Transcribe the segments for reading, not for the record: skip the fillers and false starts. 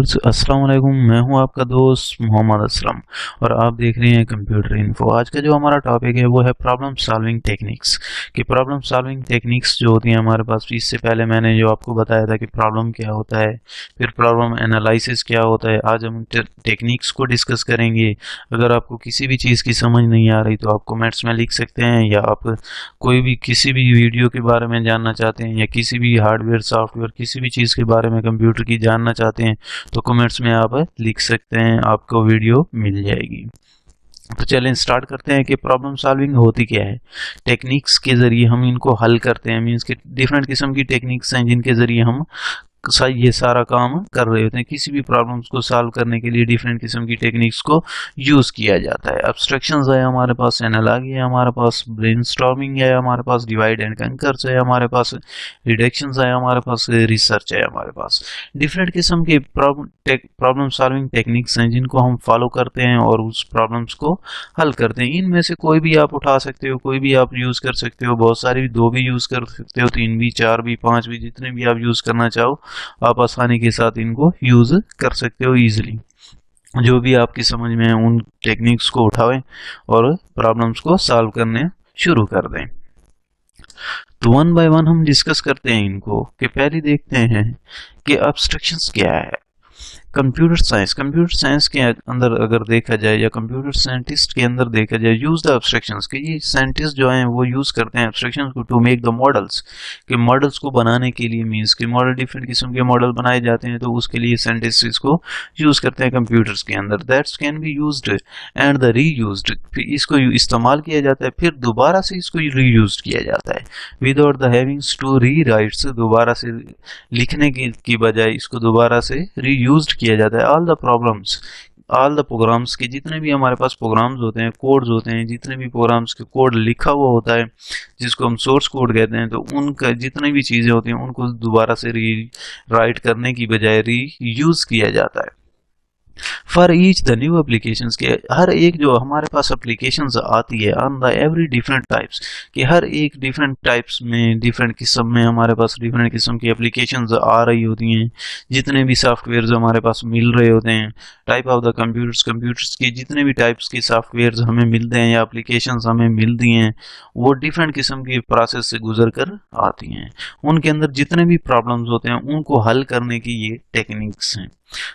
Viewers, अस्सलाम वालेकुम। मैं हूं आपका दोस्त मोहम्मद असलम और आप देख रहे हैं कंप्यूटर इन्फो। आज का जो हमारा टॉपिक है वो है प्रॉब्लम सॉल्विंग टेक्निक्स। कि प्रॉब्लम सॉल्विंग टेक्निक्स जो होती हैं हमारे पास, इससे पहले मैंने जो आपको बताया था कि प्रॉब्लम क्या होता है, फिर प्रॉब्लम एनालिसिस क्या होता है। आज हम टेक्निक्स को डिस्कस करेंगे। अगर आपको किसी भी चीज़ की समझ नहीं आ रही तो आप कमेंट्स में लिख सकते हैं, या आप कोई भी किसी भी वीडियो के बारे में जानना चाहते हैं, या किसी भी हार्डवेयर सॉफ्टवेयर किसी भी चीज़ के बारे में कंप्यूटर की जानना चाहते हैं तो कमेंट्स में आप लिख सकते हैं, आपको वीडियो मिल जाएगी। तो चलें स्टार्ट करते हैं कि प्रॉब्लम सॉल्विंग होती क्या है। टेक्निक्स के ज़रिए हम इनको हल करते हैं। मीन्स के डिफरेंट किस्म की टेक्निक्स हैं जिनके ज़रिए हम ये सारा काम कर रहे होते हैं। किसी भी प्रॉब्लम्स को सॉल्व करने के लिए डिफरेंट किस्म की टेक्निक्स को यूज़ किया जाता है। एब्स्ट्रैक्शंस है हमारे पास, एनालॉजी है हमारे पास, ब्रेनस्टॉर्मिंग है हमारे पास, डिवाइड एंड कंकर्स है हमारे पास, रिडक्शंस है हमारे पास, रिसर्च है हमारे पास। डिफरेंट किस्म के प्रॉब्लम सॉल्विंग टेक्निक्स हैं जिनको हम फॉलो करते हैं और उस प्रॉब्लम्स को हल करते हैं। इनमें से कोई भी आप उठा सकते हो, कोई भी आप यूज़ कर सकते हो। बहुत सारी, 2 भी यूज़ कर सकते हो, 3 भी, 4 भी, 5 भी, जितने भी आप यूज़ करना चाहो आप आसानी के साथ इनको यूज कर सकते हो इजीली। जो भी आपकी समझ में है उन टेक्निक्स को उठाएं और प्रॉब्लम्स को सॉल्व करने शुरू कर दें। तो वन बाय वन हम डिस्कस करते हैं इनको। कि पहले देखते हैं कि एब्स्ट्रैक्शंस क्या है। कंप्यूटर साइंस के अंदर अगर देखा जाए, या कंप्यूटर साइंटिस्ट के अंदर देखा जाए, यूज द एब्स्ट्रैक्शंस। कि ये साइंटिस्ट जो हैं वो यूज करते हैं एब्स्ट्रैक्शंस को टू मेक द मॉडल्स। कि मॉडल्स को बनाने के लिए, मीन्स के मॉडल, डिफरेंट किस्म के मॉडल बनाए जाते हैं तो उसके लिए साइंटिस्ट इसको यूज करते हैं कंप्यूटर्स के अंदर। That's can be used and the reused. फिर इसको इस्तेमाल किया जाता है, फिर दोबारा से इसको रीयूज किया जाता है without the havings to rewrites. दोबारा से लिखने की बजाय इसको दोबारा से रीयूज किया जाता है। ऑल द प्रोग्राम्स के जितने भी हमारे पास प्रोग्राम्स होते हैं, कोड्स होते हैं, जितने भी प्रोग्राम्स के कोड लिखा हुआ होता है जिसको हम सोर्स कोड कहते हैं, तो उनका जितनी भी चीज़ें होती हैं उनको दोबारा से री राइट करने की बजाय री यूज़ किया जाता है। For each the new applications, के हर एक जो हमारे पास एप्लीकेशंस आती है on the every different types, कि हर एक डिफरेंट टाइप्स में, डिफरेंट किस्म में हमारे पास डिफरेंट किस्म की एप्लीकेशंस आ रही होती हैं। जितने भी सॉफ्टवेयर हमारे पास मिल रहे होते हैं, टाइप ऑफ द कंप्यूटर्स के जितने भी टाइप्स के सॉफ्टवेयर हमें मिलते हैं या एप्लीकेशंस हमें मिलती हैं, वो डिफरेंट किस्म की प्रोसेस से गुजर कर आती हैं। उनके अंदर जितने भी प्रॉब्लम्स होते हैं उनको हल करने की ये टेक्निक्स हैं।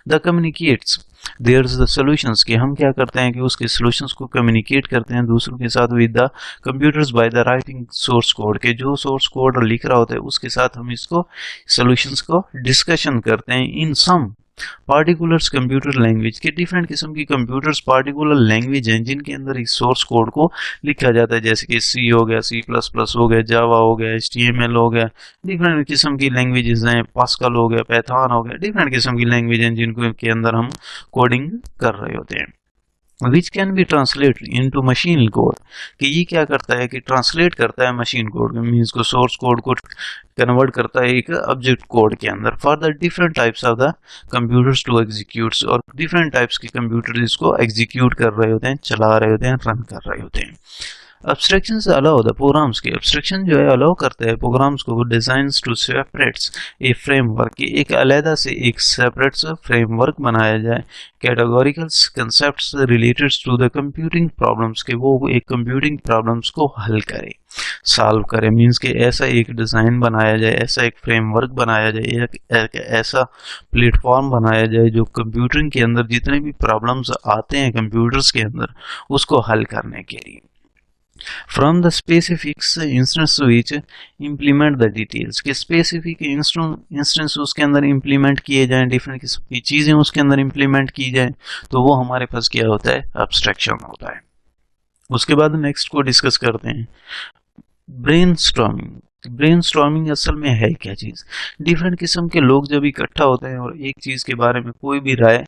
The communicates their the solutions, कि हम क्या करते हैं कि उसके सॉल्यूशंस को कम्युनिकेट करते हैं दूसरों के साथ with the computers by the writing source code. के जो सोर्स कोड लिख रहा होता है उसके साथ हम इसको सॉल्यूशंस को डिस्कशन करते हैं इन सम पार्टिकुलर्स कंप्यूटर लैंग्वेज। के डिफरेंट किस्म की कंप्यूटर्स पार्टिकुलर लैंग्वेज हैं जिनके अंदर इस सोर्स कोड को लिखा जाता है। जैसे कि सी हो गया, C++ हो गया, जावा हो गया, HTML हो गया, डिफरेंट किस्म की लैंग्वेजेस हैं, पास्कल हो गया, पैथॉन हो गया, डिफरेंट किस्म की लैंग्वेज हैं जिनको के अंदर हम कोडिंग कर रहे होते हैं। Which can be translate into machine code, कि ये क्या करता है कि ट्रांसलेट करता है मशीन कोड, मीन्स को सोर्स कोड को कन्वर्ट करता है एक ऑब्जेक्ट कोड के अंदर for the different types of the computers to execute. और डिफरेंट टाइप्स के कंप्यूटर इसको एग्जीक्यूट कर रहे होते हैं, चला रहे होते हैं, रन कर रहे होते हैं। एब्स्ट्रैक्शन से अलाउ द प्रोग्राम्स के, एब्स्ट्रैक्शन जो है अलाउ करता है प्रोग्राम्स को designs to separates a framework, एक अलहदा से एक सेपरेट फ्रेमवर्क बनाया जाए। Categorical concepts related to the computing problems, के वो एक कंप्यूटिंग प्रॉब्लम्स को हल करे, सॉल्व करे। मीन्स के ऐसा एक डिज़ाइन बनाया जाए, ऐसा एक फ्रेमवर्क बनाया जाए, एक ऐसा प्लेटफॉर्म बनाया जाए जो कंप्यूटिंग के अंदर जितने भी प्रॉब्लम्स आते हैं कंप्यूटर्स के अंदर उसको हल करने के लिए। From the specific instance which implement the details, के specific instance उसके अंदर implement किए जाएं, डिफरेंट किस्म की चीज़ें उसके अंदर implement की जाएं, तो वो हमारे पास क्या होता है, abstraction होता है। उसके बाद नेक्स्ट को डिस्कस करते हैं ब्रेनस्टॉर्मिंग असल में है क्या चीज़। डिफरेंट किस्म के लोग जब इकट्ठा होते हैं और एक चीज़ के बारे में कोई भी राय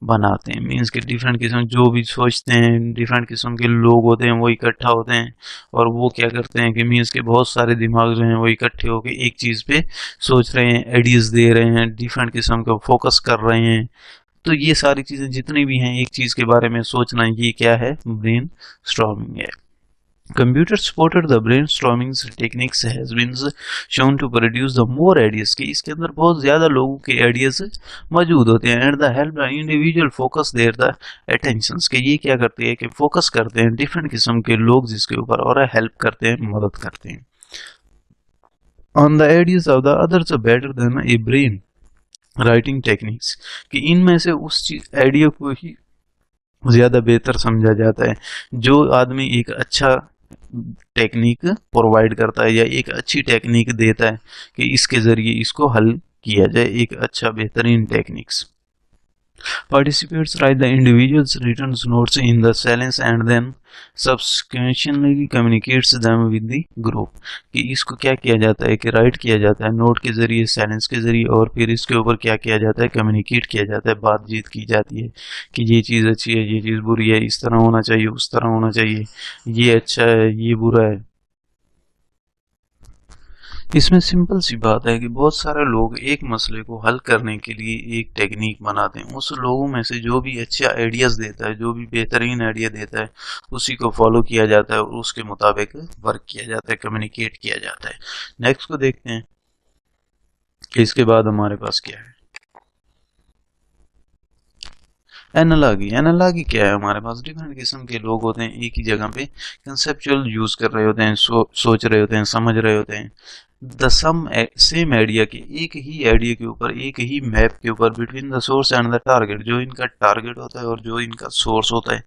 बनाते हैं, मीन्स के डिफरेंट किस्म जो भी सोचते हैं, डिफरेंट किस्म के लोग होते हैं वो इकट्ठा होते हैं और वो क्या करते हैं कि मीन्स के बहुत सारे दिमाग जो हैं वो इकट्ठे होकर एक चीज़ पे सोच रहे हैं, आइडियाज़ दे रहे हैं, डिफरेंट किस्म का फोकस कर रहे हैं। तो ये सारी चीज़ें जितनी भी हैं एक चीज़ के बारे में सोचना, ये क्या है, ब्रेन स्टॉर्मिंग है। Computer supported the brainstorming techniques has been shown to produce the more ideas कि इसके अंदर बहुत ज़्यादा लोगों के आइडियाज मौजूद होते हैं and the help the individual focus there the attentions कि ये क्या करते हैं कि फोकस करते हैं डिफरेंट किस्म के लोग जिसके ऊपर और हेल्प करते हैं मदद करते हैं on the ideas of the others better than A brain writing techniques कि इनमें से उस चीज आइडिया को ही ज़्यादा बेहतर समझा जाता है जो आदमी एक अच्छा टेक्निक प्रोवाइड करता है या एक अच्छी टेक्निक देता है कि इसके ज़रिए इसको हल किया जाए एक अच्छा बेहतरीन techniques Participants write the individual's written notes in the silence and then subsequently communicates them with the group कि इसको क्या किया जाता है कि राइट किया जाता है नोट के ज़रिए साइलेंस के ज़रिए और फिर इसके ऊपर क्या किया जाता है कम्युनिकेट किया जाता है बातचीत की जाती है कि ये चीज़ अच्छी है ये चीज़ बुरी है इस तरह होना चाहिए उस तरह होना चाहिए ये अच्छा है ये बुरा है इसमें सिंपल सी बात है कि बहुत सारे लोग एक मसले को हल करने के लिए एक टेक्निक बनाते हैं उस लोगों में से जो भी अच्छे आइडियाज़ देता है जो भी बेहतरीन आइडिया देता है उसी को फॉलो किया जाता है और उसके मुताबिक वर्क किया जाता है कम्युनिकेट किया जाता है नेक्स्ट को देखते हैं कि इसके बाद हमारे पास क्या है एनालॉगी क्या है हमारे पास डिफरेंट किस्म के लोग होते हैं एक ही जगह पे कंसेप्चुअल यूज कर रहे होते हैं सोच रहे होते हैं समझ रहे होते हैं द सेम आइडिया के एक ही आइडिया के ऊपर एक ही मैप के ऊपर between the source and the target जो इनका टारगेट होता है और जो इनका सोर्स होता है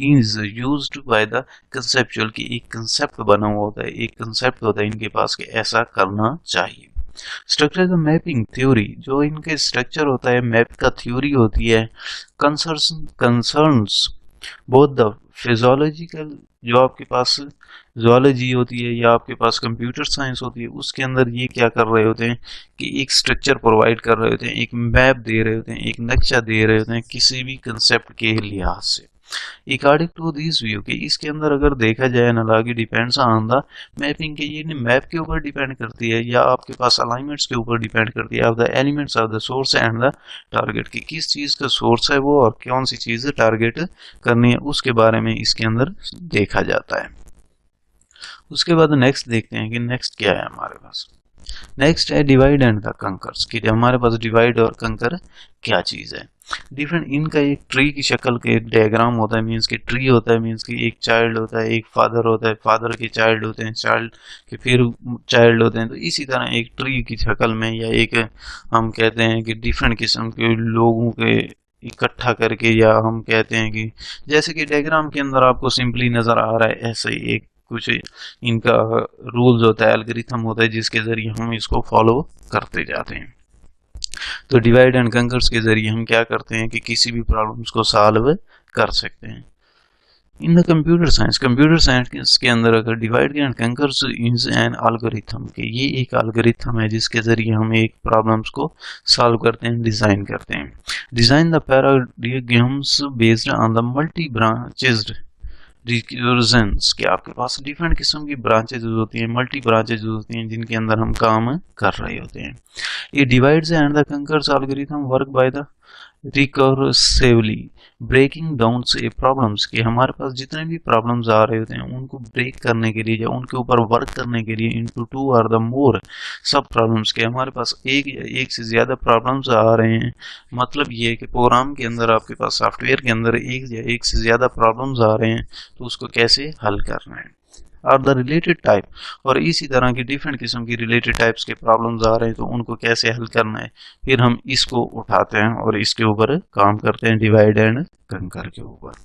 is used by the conceptual की एक कंसेप्ट बना हुआ होता है एक कंसेप्ट होता है इनके पास कि ऐसा करना चाहिए स्ट्रक्चर द मैपिंग थ्योरी जो इनके स्ट्रक्चर होता है मैप का थ्योरी होती है कंसर्न्स बोथ द फिजियोलॉजिकल जो आपके पास जोलॉजी होती है या आपके पास कंप्यूटर साइंस होती है उसके अंदर ये क्या कर रहे होते हैं कि एक स्ट्रक्चर प्रोवाइड कर रहे होते हैं एक मैप दे रहे होते हैं एक नक्शा दे रहे होते हैं किसी भी कंसेप्ट के लिहाज से अकॉर्डिंग टू दिस व्यू कि इसके अंदर अगर देखा जाए analogy depends on the mapping के ये मैप के ऊपर डिपेंड करती है या आपके पास अलाइनमेंट्स के ऊपर डिपेंड करती है of the elements of the source and the target की किस चीज़ का सोर्स है वो और कौन सी चीज़ टारगेट करनी है उसके बारे में इसके अंदर देखा जाता है उसके बाद नेक्स्ट देखते हैं कि नेक्स्ट क्या है हमारे पास नेक्स्ट है डिवाइड एंड द कंकर्स कि हमारे पास डिवाइड और कंकर क्या चीज़ है डिफरेंट इनका एक ट्री की शक्ल के एक डायग्राम होता है मीन्स कि ट्री होता है मीन्स कि एक चाइल्ड होता है एक फादर होता है फादर के चाइल्ड होते हैं चाइल्ड के फिर चाइल्ड होते हैं तो इसी तरह एक ट्री की शक्ल में या एक हम कहते हैं कि डिफरेंट किस्म के लोगों के इकट्ठा करके या हम कहते हैं कि जैसे कि डायग्राम के अंदर आपको सिंपली नज़र आ रहा है ऐसे ही एक कुछ इनका रूल्स होता है एल्गोरिथम होता है जिसके ज़रिए हम इसको फॉलो करते जाते हैं तो डिवाइड एंड कंकर्स के ज़रिए हम क्या करते हैं कि किसी भी प्रॉब्लम्स को सॉल्व कर सकते हैं इन द कंप्यूटर साइंस के अंदर अगर divide and conquers is an algorithm के ये एक एल्गोरिथम है जिसके ज़रिए हम एक प्रॉब्लम्स को सॉल्व करते हैं डिज़ाइन करते हैं design the paradigms based on the multi branched recursions के आपके पास डिफरेंट किस्म की ब्रांचेज होती हैं मल्टी ब्रांचेज होती हैं जिनके अंदर हम काम कर रहे होते हैं ये divides and the conquers algorithm work by the recursively breaking down से प्रॉब्लम्स के हमारे पास जितने भी प्रॉब्लम्स आ रहे होते हैं उनको ब्रेक करने के लिए या उनके ऊपर वर्क करने के लिए इनटू टू और द मोर सब प्रॉब्लम्स के हमारे पास एक से ज़्यादा प्रॉब्लम्स आ रहे हैं मतलब ये है कि प्रोग्राम के अंदर आपके पास सॉफ्टवेयर के अंदर एक से ज़्यादा प्रॉब्लम्स आ रहे हैं तो उसको कैसे हल करना है और द रिलेटेड टाइप और इसी तरह की डिफरेंट किस्म की रिलेटेड टाइप्स के प्रॉब्लम्स आ रहे हैं तो उनको कैसे हल करना है फिर हम इसको उठाते हैं और इसके ऊपर काम करते हैं डिवाइड एंड कंकर के ऊपर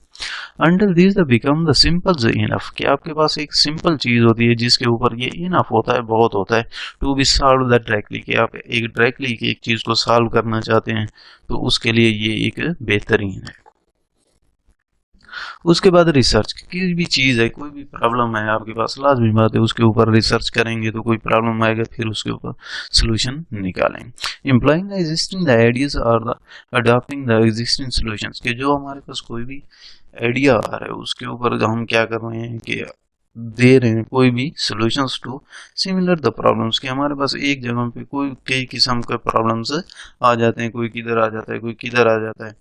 until this the become the simple enough कि आपके पास एक सिंपल चीज़ होती है जिसके ऊपर ये इनफ होता है बहुत होता है to be solve the directly कि आप एक डायरेक्टली एक चीज़ को सॉल्व करना चाहते हैं तो उसके लिए ये एक बेहतरीन है उसके बाद रिसर्च की भी चीज़ है कोई भी प्रॉब्लम है आपके पास लाजमी बात है उसके ऊपर रिसर्च करेंगे तो कोई प्रॉब्लम आएगा फिर उसके ऊपर सोल्यूशन निकालेंगे employing the existing the ideas और the adopting the existing solutions के जो हमारे पास कोई भी आइडिया आ रहा है उसके ऊपर हम क्या कर रहे हैं कि दे रहे हैं कोई भी solutions to similar the problems के हमारे पास एक जगह पे कोई कई किस्म के प्रॉब्लम्स आ जाते हैं कोई किधर आ जाता है कोई किधर आ जाता है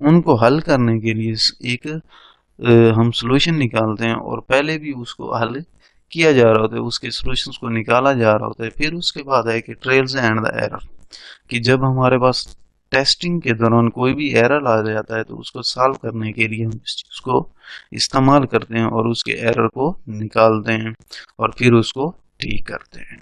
उनको हल करने के लिए एक हम सॉल्यूशन निकालते हैं और पहले भी उसको हल किया जा रहा होता है, उसके सॉल्यूशंस को निकाला जा रहा होता है। फिर उसके बाद है कि ट्रेल्स एंड द एरर, कि जब हमारे पास टेस्टिंग के दौरान कोई भी एरर आ जाता है तो उसको सॉल्व करने के लिए हम इस चीज़ को इस्तेमाल करते हैं और उसके एरर को निकालते हैं और फिर उसको ठीक करते हैं।